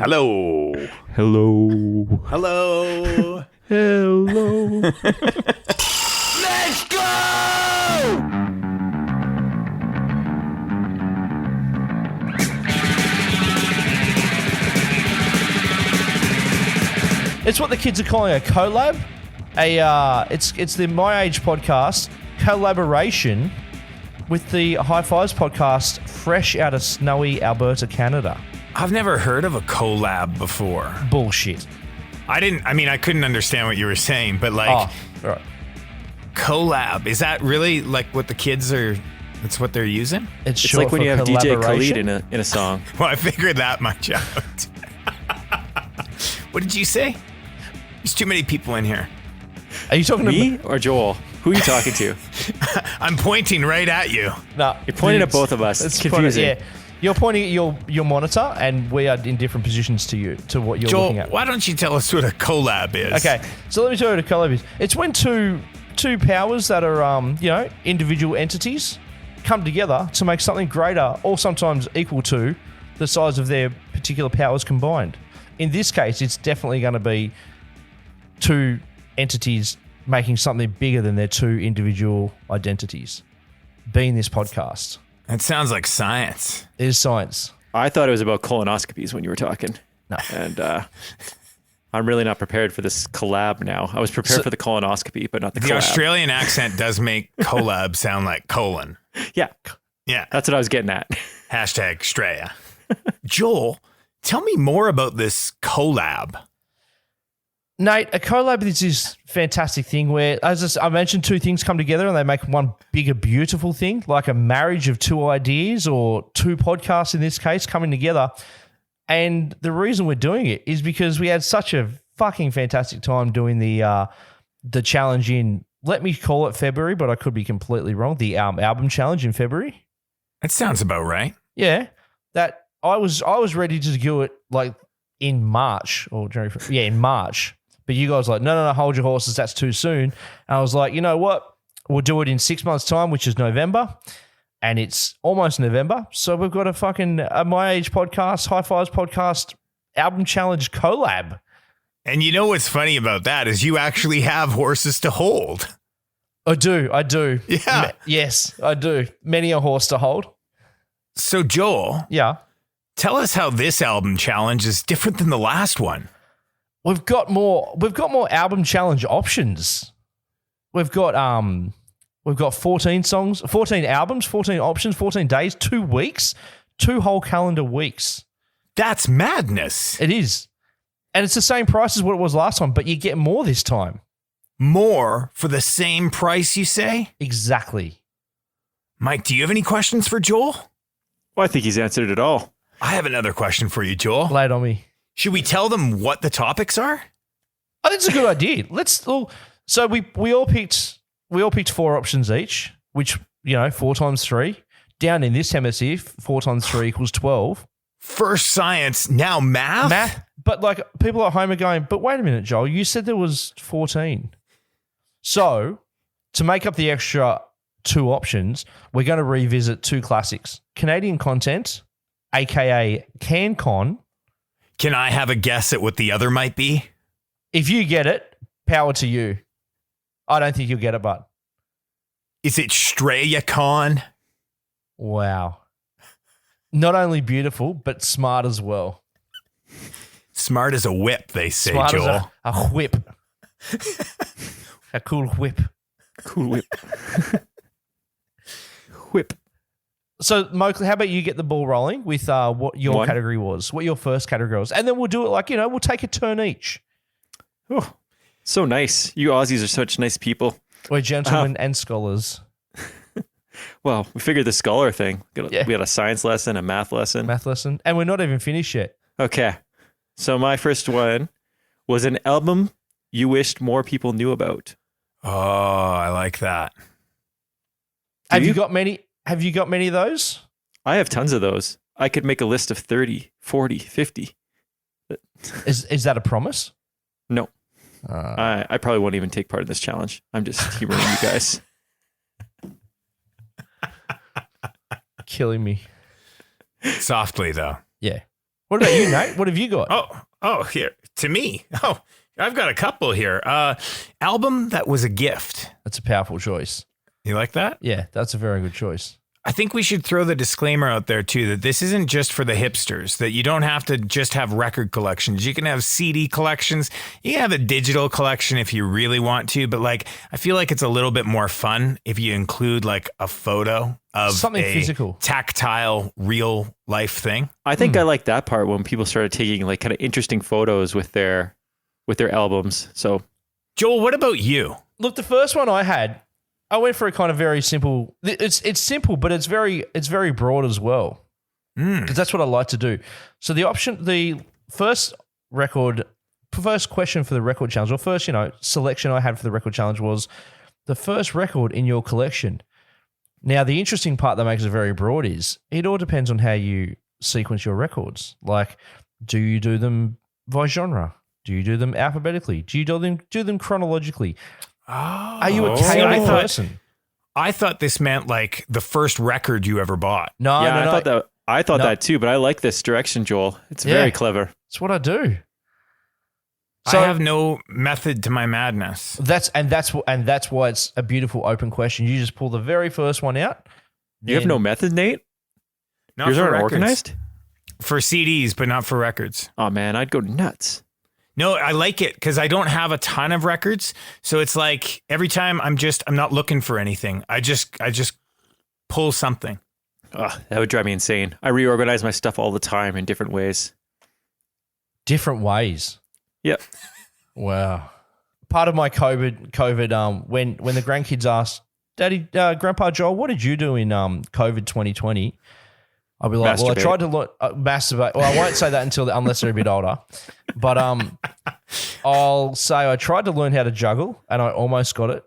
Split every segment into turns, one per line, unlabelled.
Hello.
Hello.
Hello.
Hello.
Let's go!
It's what the kids are calling a collab. It's the My Age podcast collaboration with the High Fives podcast, fresh out of snowy Alberta, Canada.
I've never heard of a collab before.
Bullshit.
I couldn't understand what you were saying, but like,
Oh, right.
collab, is that really like what the kids are, that's what they're using?
It's
It's
short
like when
for
you have DJ Khaled
collaboration.
in a song.
Well, I figured that much out. What did you say? There's too many people in here.
Are you talking to
Me or Joel? Who are you talking to?
I'm pointing right at you.
No,
You're pointing at both of us. It's confusing.
Yeah, you're pointing at your monitor, and we are in different positions to what you're
Joel,
looking at.
why don't you tell us what a collab is?
Okay, so let me tell you what a collab is. It's when two powers that are individual entities come together to make something greater, or sometimes equal to the size of their particular powers combined. In this case, it's definitely going to be two entities making something bigger than their two individual identities. Being this podcast,
That sounds like science.
it is science.
I thought it was about colonoscopies when you were talking.
No.
And I'm really not prepared for this collab now. I was prepared for the colonoscopy, but not the
The
collab.
Australian accent does make collab sound like colon.
Yeah,
Yeah.
that's what I was getting at.
Hashtag Straya. Joel, tell me more about this collab.
Nate, a collab is this fantastic thing where, as I mentioned, two things come together and they make one bigger, beautiful thing, like a marriage of two ideas or two podcasts in this case coming together. And the reason we're doing it is because we had such a fucking fantastic time doing the challenge in, let me call it February, but I could be completely wrong, the album challenge in February.
That sounds about right.
Yeah, that I was ready to do it like in March or January. Yeah, in March. But you guys were like, no, hold your horses. That's too soon. And I was like, you know what? We'll do it in 6 months' time, which is November. And it's almost November. So we've got a My Age podcast, High Fives podcast, album challenge collab.
And you know what's funny about that is you actually have horses to hold.
I do.
Yeah.
Yes, I do. Many a horse to hold.
So Joel,
Yeah.
tell us how this album challenge is different than the last one.
We've got more album challenge options. We've got 14 songs, 14 albums, 14 options, 14 days, 2 weeks, 2 whole calendar weeks.
That's madness.
It is. And it's the same price as what it was last time, but you get more this time.
More for the same price, you say?
Exactly.
Mike, do you have any questions for Joel?
Well, I think he's answered it all.
I have another question for you, Joel.
Lay it on me.
Should we tell them what the topics are?
I think it's a good idea. So we all picked 4 options each, which, 4 times 3. Down in this hemisphere, 4 times 3 equals 12.
First science, now math?
Math, but like people at home are going, but wait a minute, Joel, you said there was 14. So to make up the extra 2 options, we're going to revisit 2 classics. Canadian content, aka CanCon.
Can I have a guess at what the other might be?
If you get it, power to you. I don't think you'll get it, but
Is it StrayaCon?
wow. Not only beautiful, but smart as well.
Smart as a whip, they say,
Smart
Joel.
as a whip. A cool whip.
Cool whip. Whip.
So, Mowgli, how about you get the ball rolling with what your
One.
category was, what your first category was, and then we'll do it like, we'll take a turn each.
Oh, so nice. You Aussies are such nice people.
We're gentlemen and scholars.
Well, we figured the scholar thing. We
Yeah.
got a science lesson, a math lesson.
Math lesson. And we're not even finished yet.
Okay. So my first one was an album you wished more people knew about.
Oh, I like that.
Have you
you?
got many of those?
I have tons of those. I could make a list of 30, 40, 50.
Is that a promise?
No. I probably won't even take part in this challenge. I'm just humoring you guys.
Killing me.
Softly, though.
Yeah. What about you, Nate? What have you got?
Here to me. Oh, I've got a couple here. Album that was a gift.
That's a powerful choice.
You like that?
Yeah, that's a very good choice.
I think we should throw the disclaimer out there too, that this isn't just for the hipsters, that you don't have to just have record collections. You can have CD collections. You can have a digital collection if you really want to, but like, I feel like it's a little bit more fun if you include like a photo of
Something
a
physical,
tactile, real life thing.
I think I like that part when people started taking like kind of interesting photos with their albums. So,
Joel, what about you?
Look, the first one I had, I went for a kind of very simple. It's simple, but it's very broad as well. Because that's what I like to do. So the first question for the record challenge, or first, selection I had for the record challenge was the first record in your collection. Now, the interesting part that makes it very broad is it all depends on how you sequence your records. Like, do you do them by genre? Do you do them alphabetically? Do you do them chronologically? Are you a chaotic person?
I thought this meant like the first record you ever bought.
No.
I thought that too, but I like this direction, Joel. It's very clever.
It's what I do.
So I have no method to my madness.
That's why it's a beautiful open question. You just pull the very first one out.
You have no method, Nate?
Not
Yours
for
aren't
records.
organized?
For CDs, but not for records.
Oh man, I'd go nuts.
No, I like it because I don't have a ton of records. So it's like every time I'm not looking for anything. I just pull something.
That would drive me insane. I reorganize my stuff all the time in different ways.
Different ways.
Yep.
Wow. Part of my COVID, when the grandkids asked, Daddy, Grandpa Joel, what did you do in COVID 2020? I'll be like, well, I tried to learn masturbate. Well, I won't say that unless they're a bit older. But I'll say I tried to learn how to juggle, and I almost got it.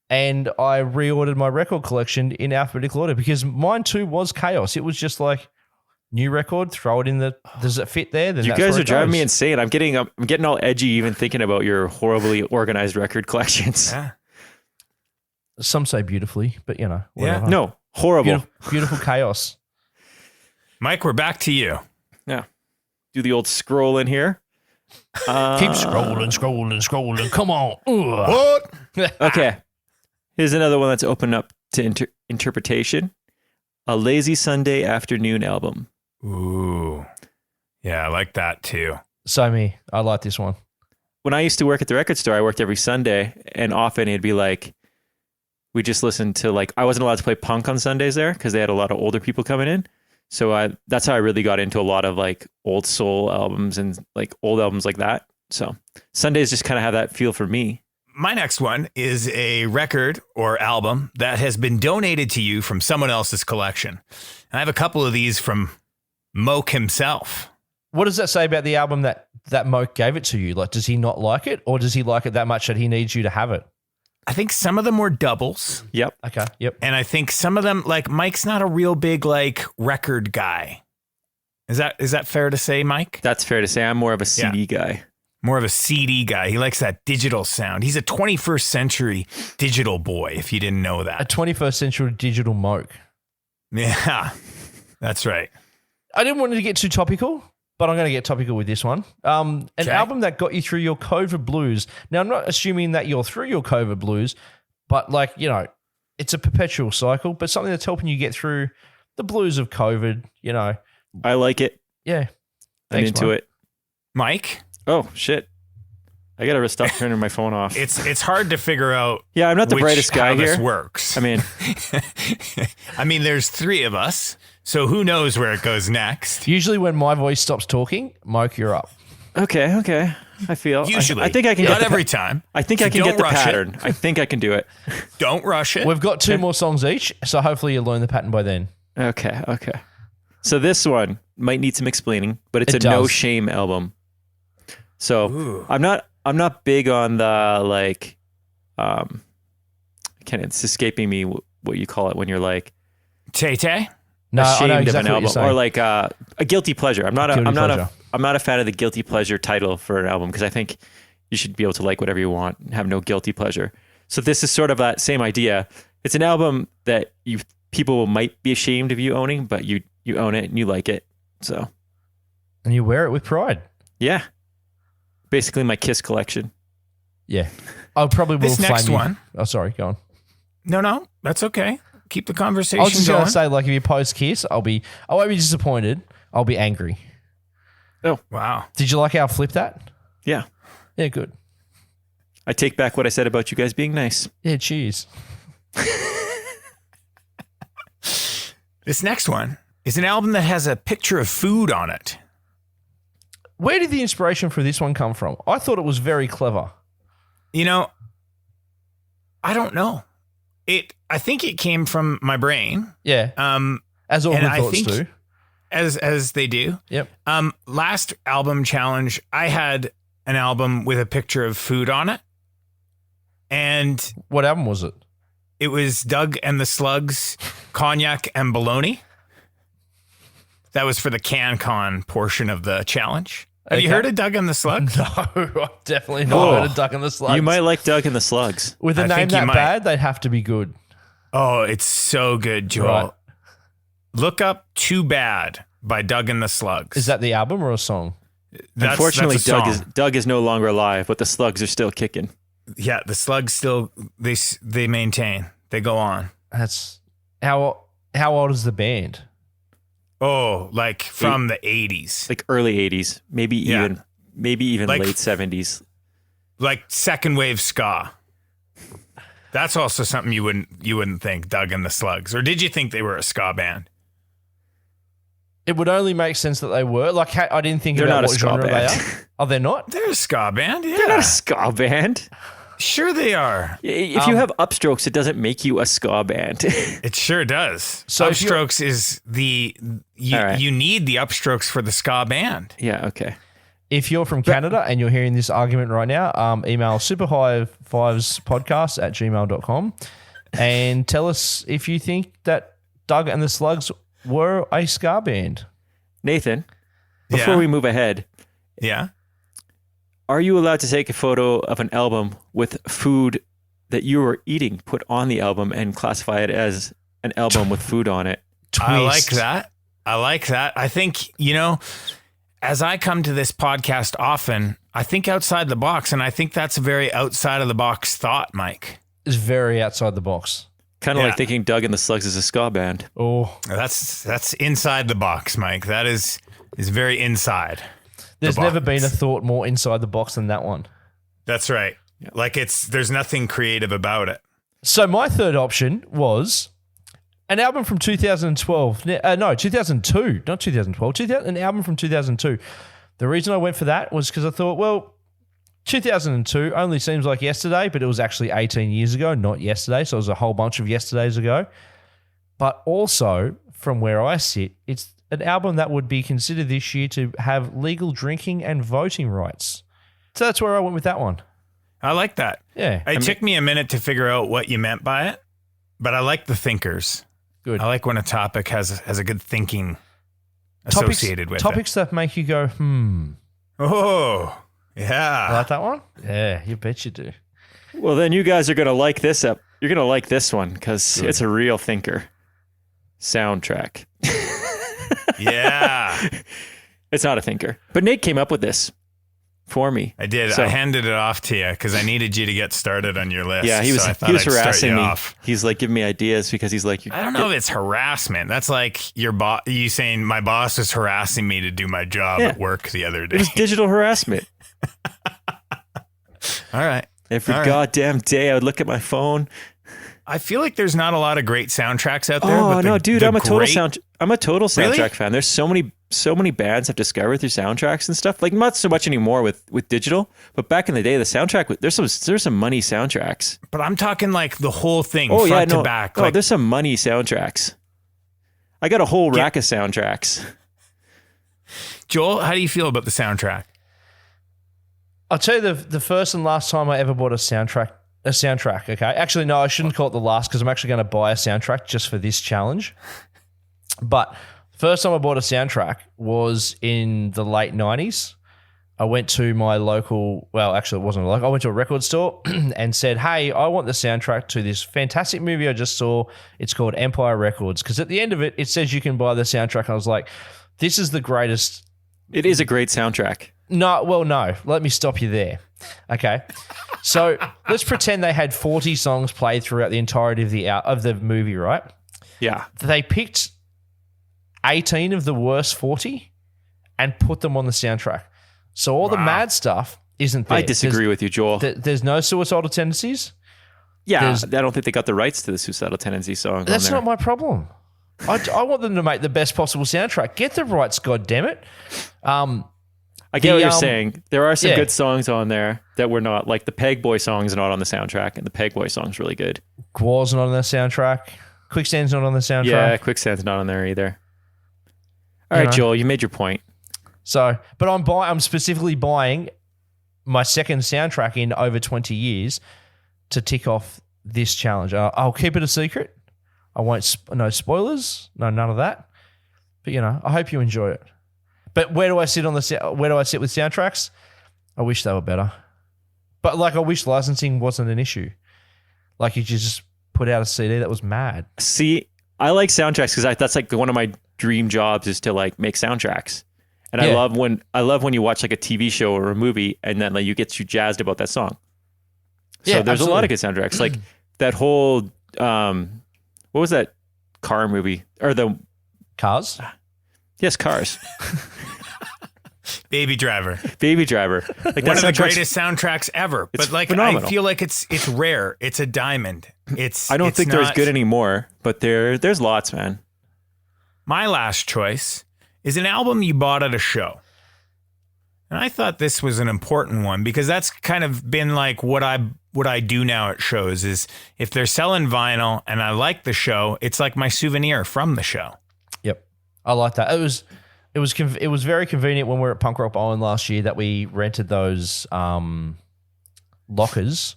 And I reordered my record collection in alphabetical order because mine too was chaos. It was just like new record, throw it in the. Does it fit there? Then
you guys are driving me insane. I'm getting all edgy even thinking about your horribly organized record collections.
Yeah.
Some say beautifully, but whatever.
Yeah. No, horrible.
Beautiful chaos.
Mike, we're back to you.
Yeah. Do the old scroll in here.
Keep scrolling. Come on.
What?
Okay. Here's another one that's open up to interpretation. A Lazy Sunday Afternoon album.
Ooh. Yeah, I like that too.
So me. I like this one.
When I used to work at the record store, I worked every Sunday, and often it'd be like, we just listened to like, I wasn't allowed to play punk on Sundays there because they had a lot of older people coming in. So that's how I really got into a lot of like old soul albums and like old albums like that. So Sundays just kind of have that feel for me.
My next one is a record or album that has been donated to you from someone else's collection. And I have a couple of these from Moke himself.
What does that say about the album that Moke gave it to you? Like, does he not like it, or does he like it that much that he needs you to have it?
I think some of them were doubles.
Yep.
Okay. Yep.
And I think some of them, like Mike's not a real big like record guy. Is that fair to say, Mike?
That's fair to say. I'm more of a CD guy.
More of a CD guy. He likes that digital sound. He's a 21st century digital boy, if you didn't know
A
that.
21st century digital Moke.
Yeah, that's right.
I didn't want to get too topical, but I'm going to get topical with this one. An album that got you through your COVID blues. Now, I'm not assuming that you're through your COVID blues, but like, it's a perpetual cycle, but something that's helping you get through the blues of COVID,
I like it.
Yeah.
I'm into it.
Mike?
Oh, shit. I got to stop turning my phone off.
It's hard to figure out.
Yeah, I'm not the brightest guy
how
here.
This works.
I mean,
there's three of us, so who knows where it goes next?
Usually when my voice stops talking, Moke, you're up.
Okay. I feel.
Usually.
I think I can
Not
get
every time.
I think
So
I can get the
don't rush it.
pattern. I think I can do it.
Don't rush it.
We've got 2 more songs each, so hopefully you'll learn the pattern by then.
Okay. So this one might need some explaining, but it's
It
a
does.
No Shame album. So
Ooh.
I'm not big on the like, it's escaping me what you call it when you're like
Tay-Tay?
No, I
ashamed
know
of
exactly
an
what you're
album
saying.
or like a guilty pleasure. I'm not a fan of the guilty pleasure title for an album because I think you should be able to like whatever you want and have no guilty pleasure. So this is sort of that same idea. It's an album that people might be ashamed of you owning, but you own it and you like it. So
And you wear it with pride.
Yeah. Basically my Kiss collection.
Yeah. I probably will
This next
flame you.
one.
Oh, sorry. Go on.
No, that's okay. Keep the conversation
I was just
going.
going to say, like, if you post Kiss, I won't be disappointed. I'll be angry.
Wow.
Did you like how I flipped that?
Yeah.
Yeah, good.
I take back what I said about you guys being nice.
Yeah, cheers.
This next one is an album that has a picture of food on it.
Where did the inspiration for this one come from? I thought it was very clever.
You know, I don't know. I think it came from my brain.
Yeah. As all
and
good
I
thoughts
think-
do.
As they do.
Yep.
Last album challenge, I had an album with a picture of food on it. And
What album was it?
it was Doug and the Slugs, Cognac and Bologna. That was for the CanCon portion of the challenge. Have you
Okay.
heard of Doug and the Slugs?
No, I've definitely not heard of Duck and the Slugs.
You might like Doug and the Slugs.
With a
I
name
think you
that
might.
bad, they'd have to be good.
Oh, it's so good, Joel.
Right.
Look up Too Bad by Doug and the Slugs.
Is that the album or a song?
Unfortunately,
that's a song.
Doug is no longer alive, but the Slugs are still kicking.
Yeah, the Slugs still they maintain. They go on.
That's how old is the band?
Oh, like from the 80s.
Like early 80s, maybe
Yeah.
even
Like-
late 70s.
Like second wave ska. That's also something you wouldn't think, Doug and the Slugs. Or did you think they were a ska band?
It would only make sense that they were. Like, I didn't think
They're
about
not a
what
ska
genre they
band.
are. Oh, they're not?
They're a ska band, yeah.
They're not a ska band.
Sure they are.
If you have upstrokes, it doesn't make you a ska band.
It sure does.
So if you're-
upstrokes is
All right.
you need the upstrokes for the ska band.
Yeah, okay.
If you're from Canada and you're hearing this argument right now, email superhigh5spodcast@gmail.com and tell us if you think that Doug and the Slugs were a ska band.
Nathan, before
Yeah.
we move ahead,
Yeah.
are you allowed to take a photo of an album with food that you were eating put on the album and classify it as an album with food on it?
I like
Twist.
that. I think, as I come to this podcast often, I think outside the box, and I think that's a very outside of the box thought, Mike.
Is very outside the box.
Kind of
Yeah.
like thinking Doug and the Slugs is a ska band.
Oh,
That's inside the box, Mike. That is very inside.
there's
The
never
box.
been a thought more inside the box than that one.
That's right. Like there's nothing creative about it.
So my third option was an album from 2012. No, 2002, not 2012. An album from 2002. The reason I went for that was because I thought, well, 2002 only seems like yesterday, but it was actually 18 years ago, not yesterday. So it was a whole bunch of yesterdays ago. But also, from where I sit, it's an album that would be considered this year to have legal drinking and voting rights. So that's where I went with that one.
I like that.
Yeah.
It took me a minute to figure out what you meant by it, but I like the thinkers.
Good.
I like when a topic has a good thinking associated with
topics that make you go,
it. Oh, yeah.
I like that one? Yeah, you bet you do.
Well, then you guys are going to like this up. You're going to like this one because it's a real thinker. Soundtrack.
Yeah.
It's not a thinker. But Nate came up with this for me.
I did.
So-
I handed it off to you because I needed you to get started on your list.
Yeah, he was
so I thought
he was
I'd start
harassing
you
me.
off.
He's like giving me ideas because he's like,
I don't know if it's harassment. That's like you saying my boss was harassing me to do my job
Yeah.
at work the other
It
day.
was digital harassment.
All right.
Every
All right.
goddamn day I would look at my phone.
I feel like there's not a lot of great soundtracks out there.
Oh
but
no, dude, I'm a total
great-
soundtrack
Really?
fan. There's so many bands I've discovered through soundtracks and stuff. Like not so much anymore with digital, but back in the day, the soundtrack there's some money soundtracks.
But I'm talking like the whole thing,
Oh
front
yeah,
to
no,
back.
oh,
Like,
there's some money soundtracks. I got a whole rack of soundtracks.
Joel, how do you feel about the soundtrack?
I'll tell you the first and last time I ever bought a soundtrack. Okay. Actually, no, I shouldn't call it the last because I'm actually going to buy a soundtrack just for this challenge. But first time I bought a soundtrack was in the late 90s. I went to my local, well, actually it wasn't a local, I went to a record store and said, hey, I want the soundtrack to this fantastic movie I just saw. It's called Empire Records. Because at the end of it, it says you can buy the soundtrack. I was like, this is the greatest
It is a great soundtrack.
No, well, no. Let me stop you there. Okay. So let's pretend they had 40 songs played throughout the entirety of the movie, right?
Yeah.
They picked 18 of the worst 40 and put them on the soundtrack. So all the mad stuff isn't there.
I disagree with you, Joel.
There's no suicidal tendencies.
I don't think they got the rights to the Suicidal Tendency song.
That's
on there.
not my problem. I want them to make the best possible soundtrack. Get the rights, goddammit.
I get what you're saying. There are some
yeah.
good songs on there that were not, like the Peg Boy song's not on the soundtrack, and the Peg Boy song's really good.
Gwar's not on the soundtrack. Quicksand's not on the soundtrack.
Yeah, Quicksand's not on there either. All right, Joel, you made your point.
So, but I'm specifically buying my second soundtrack in over 20 years to tick off this challenge. I'll keep it a secret. I won't, no spoilers, no none of that. But I hope you enjoy it. But where do I sit with soundtracks? I wish they were better. But I wish licensing wasn't an issue. Like you just put out a CD that was mad.
See, I like soundtracks because that's like one of my dream jobs is to like make soundtracks. And I love when you watch like a TV show or a movie and then like you get you jazzed about that song. So there's a lot of good soundtracks. Like that whole what was that car movie or the
Cars?
Yes, Cars.
Baby Driver.
Baby Driver. Like
one of the greatest soundtracks ever.
It's
but
phenomenal.
I feel like it's rare. It's a diamond.
I don't think they're as good anymore, but there's lots, man.
My last choice is an album you bought at a show. And I thought this was an important one because that's kind of been like what I do now at shows is if they're selling vinyl and I like the show, it's like my souvenir from the show.
Yep. I like that. It was very convenient when we were at Punk Rock Island last year that we rented those lockers.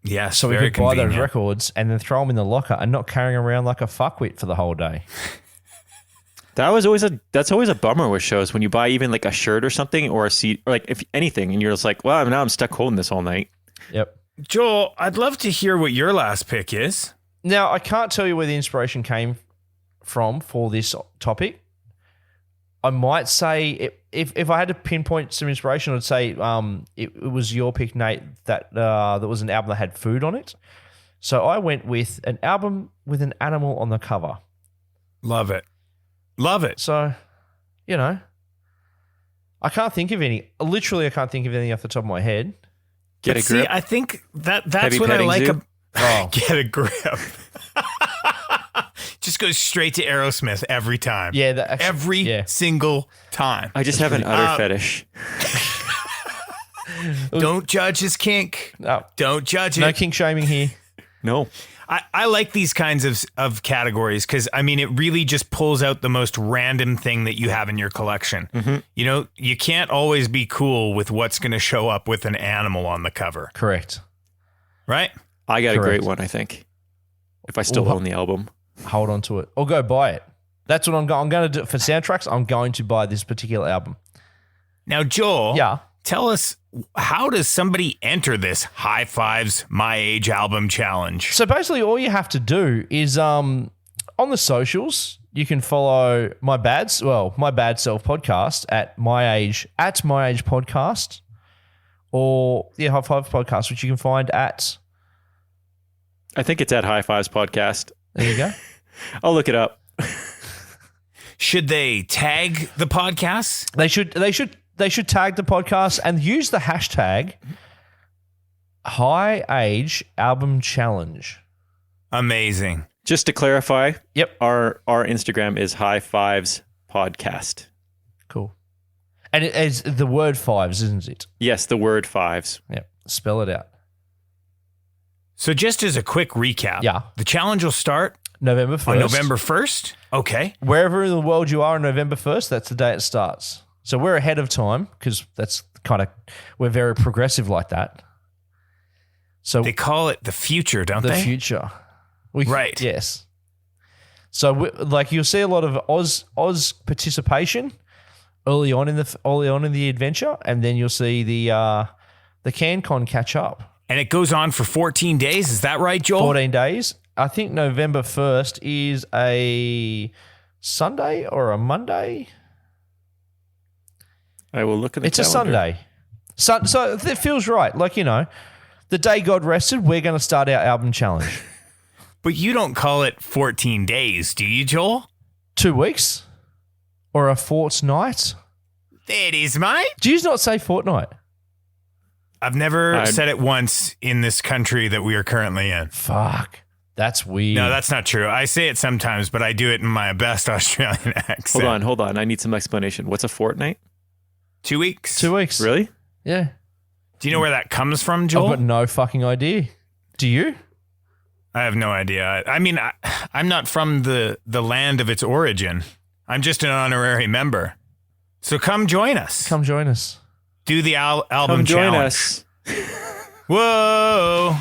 Yeah,
so we could buy those records and then throw them in the locker and not carrying around like a fuckwit for the whole day.
That's always a bummer with shows when you buy even like a shirt or something or a seat or like if anything and you're just like, well, now I'm stuck holding this all night.
Yep.
Joel, I'd love to hear what your last pick is.
Now, I can't tell you where the inspiration came from for this topic. I might say if I had to pinpoint some inspiration, I'd say it was your pick, Nate, that was an album that had food on it. So I went with an album with an animal on the cover.
Love it. Love it.
So, I can't think of any. Literally, I can't think of any off the top of my head.
Get a grip.
See, I think that's
Heavy
what I
petting
like.
zoo?
Get a grip. Just goes straight to Aerosmith every time.
Yeah,
every single time.
I just have an utter fetish.
Don't judge his kink.
No.
Don't judge it.
No kink shaming here.
No.
I like these kinds of categories because, I mean, it really just pulls out the most random thing that you have in your collection. Mm-hmm. You can't always be cool with what's going to show up with an animal on the cover.
Correct.
Right?
I got a great one, I think, if I still own the album.
Hold on to it. Or go buy it. That's what I'm going to do. For soundtracks, I'm going to buy this particular album.
Now, Joel,
yeah.
Tell us, how does somebody enter this High Fives My Age album challenge?
So basically all you have to do is on the socials, you can follow My Bad Self podcast at My Age podcast or the High Fives podcast, which you can find at...
I think it's at High Fives podcast.
There you go.
I'll look it up.
Should they tag the podcast?
They should tag the podcast and use the hashtag High Age Album Challenge.
Amazing.
Just to clarify,
yep,
our Instagram is High Fives Podcast.
Cool. And it is the word fives, isn't it?
Yes, the word fives.
Yep. Spell it out.
So just as a quick recap,
yeah,
the challenge will start
November 1st.
On November 1st? Okay.
Wherever in the world you are on November 1st, that's the day it starts. So we're ahead of time because we're very progressive like that. So
they call it the future, don't they?
The future.
Right.
Yes. So you'll see a lot of Oz participation early on in the adventure, and then you'll see the CanCon catch up.
And it goes on for 14 days. Is that right, Joel?
14 days. I think November 1st is a Sunday or a Monday.
I will look at the
It's
calendar.
a Sunday. So it feels right. Like, the day God rested, we're going to start our album challenge.
But you don't call it 14 days, do you, Joel?
2 weeks? Or a fortnight?
It is, mate.
Do you not say fortnight?
I've never said it once in this country that we are currently in.
Fuck. That's weird.
No, that's not true. I say it sometimes, but I do it in my best Australian accent.
Hold on. I need some explanation. What's a fortnight?
2 weeks.
2 weeks.
Really?
Yeah.
Do you know where that comes from,
I've
Joel?
got no fucking idea. Do you?
I have no idea. I mean, I'm not from the land of its origin. I'm just an honorary member. So come join us.
Come join us.
Do the album
Come join
challenge.
us.
Whoa.